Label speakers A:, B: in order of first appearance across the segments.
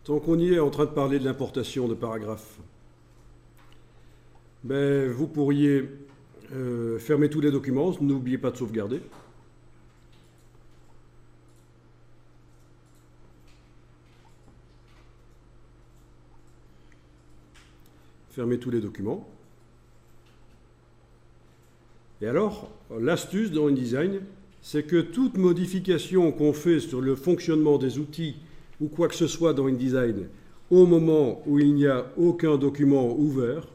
A: Tant qu'on y est en train de parler de l'importation de paragraphes, ben, vous pourriez fermer tous les documents, n'oubliez pas de sauvegarder. Fermez tous les documents. Et alors, l'astuce dans InDesign, c'est que toute modification qu'on fait sur le fonctionnement des outils ou quoi que ce soit dans InDesign au moment où il n'y a aucun document ouvert,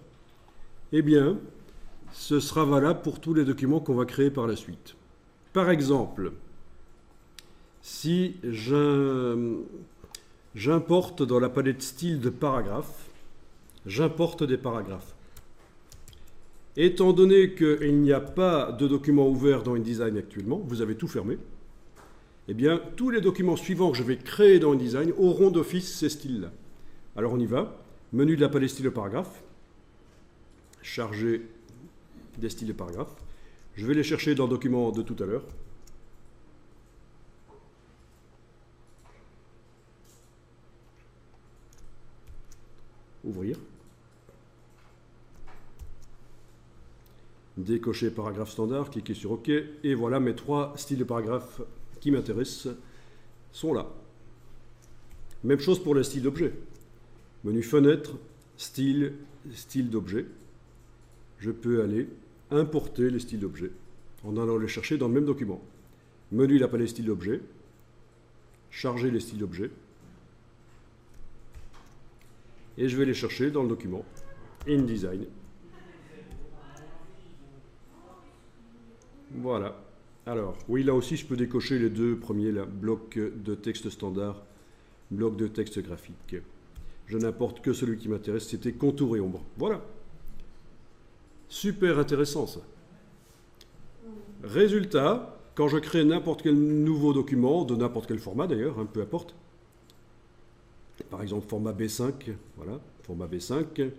A: eh bien, ce sera valable pour tous les documents qu'on va créer par la suite. Par exemple, si j'importe dans la palette style de paragraphes, j'importe des paragraphes. Étant donné qu'il n'y a pas de document ouvert dans InDesign actuellement, vous avez tout fermé, eh bien, tous les documents suivants que je vais créer dans InDesign auront d'office ces styles-là. Alors on y va. Menu de la palette style de paragraphe. Charger des styles de paragraphe. Je vais les chercher dans le document de tout à l'heure. Ouvrir. Décocher paragraphe standard, cliquez sur OK, et voilà mes 3 styles de paragraphe qui m'intéressent sont là. Même chose pour les styles d'objet. Menu fenêtre, style, style d'objet. Je peux aller importer les styles d'objet en allant les chercher dans le même document. Menu de la palette style d'objet, charger les styles d'objet, et je vais les chercher dans le document InDesign. Voilà. Alors, oui, là aussi, je peux décocher les deux premiers, là, bloc de texte standard, bloc de texte graphique. Je n'importe que celui qui m'intéresse, c'était contour et ombre. Voilà. Super intéressant, ça. Résultat, quand je crée n'importe quel nouveau document, de n'importe quel format d'ailleurs, peu importe, par exemple format B5, voilà, format B5,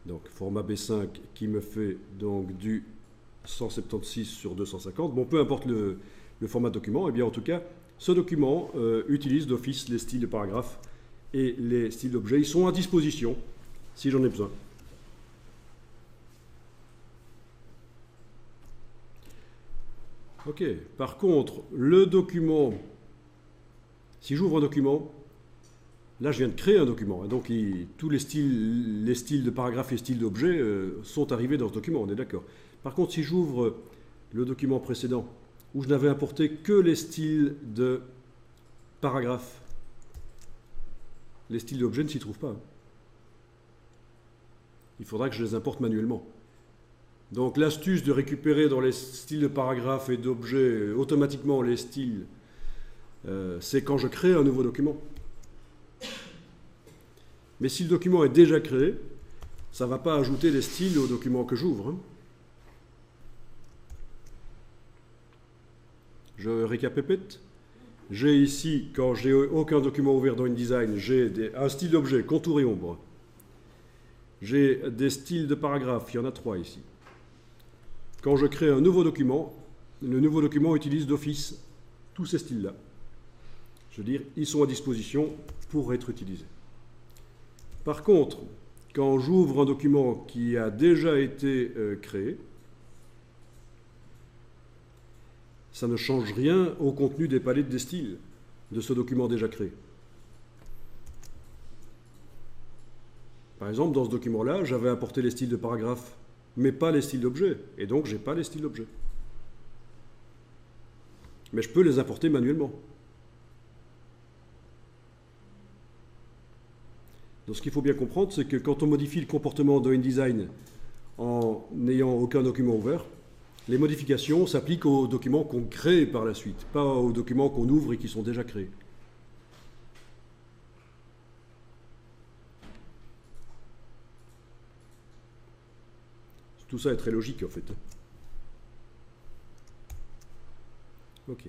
A: donc format B5 qui me fait donc du 176 sur 250, bon, peu importe le format de document, et bien en tout cas, ce document utilise d'office les styles de paragraphes et les styles d'objets. Ils sont à disposition si j'en ai besoin. Ok, par contre, le document, si j'ouvre un document, là je viens de créer un document, donc tous les styles de paragraphes et styles d'objets sont arrivés dans ce document, on est d'accord. Par contre, si j'ouvre le document précédent, où je n'avais importé que les styles de paragraphes, les styles d'objets ne s'y trouvent pas. Il faudra que je les importe manuellement. Donc l'astuce de récupérer dans les styles de paragraphes et d'objets automatiquement les styles, c'est quand je crée un nouveau document. Mais si le document est déjà créé, ça ne va pas ajouter des styles au document que j'ouvre. Je récapépète. J'ai ici, quand j'ai aucun document ouvert dans InDesign, j'ai un style d'objet, contour et ombre. J'ai des styles de paragraphes, il y en a 3 ici. Quand je crée un nouveau document, le nouveau document utilise d'office tous ces styles-là. Je veux dire, ils sont à disposition pour être utilisés. Par contre, quand j'ouvre un document qui a déjà été créé, ça ne change rien au contenu des palettes des styles de ce document déjà créé. Par exemple, dans ce document-là, j'avais importé les styles de paragraphes, mais pas les styles d'objets, et donc je n'ai pas les styles d'objets. Mais je peux les importer manuellement. Donc ce qu'il faut bien comprendre, c'est que quand on modifie le comportement de InDesign en n'ayant aucun document ouvert, les modifications s'appliquent aux documents qu'on crée par la suite, pas aux documents qu'on ouvre et qui sont déjà créés. Tout ça est très logique en fait. Ok.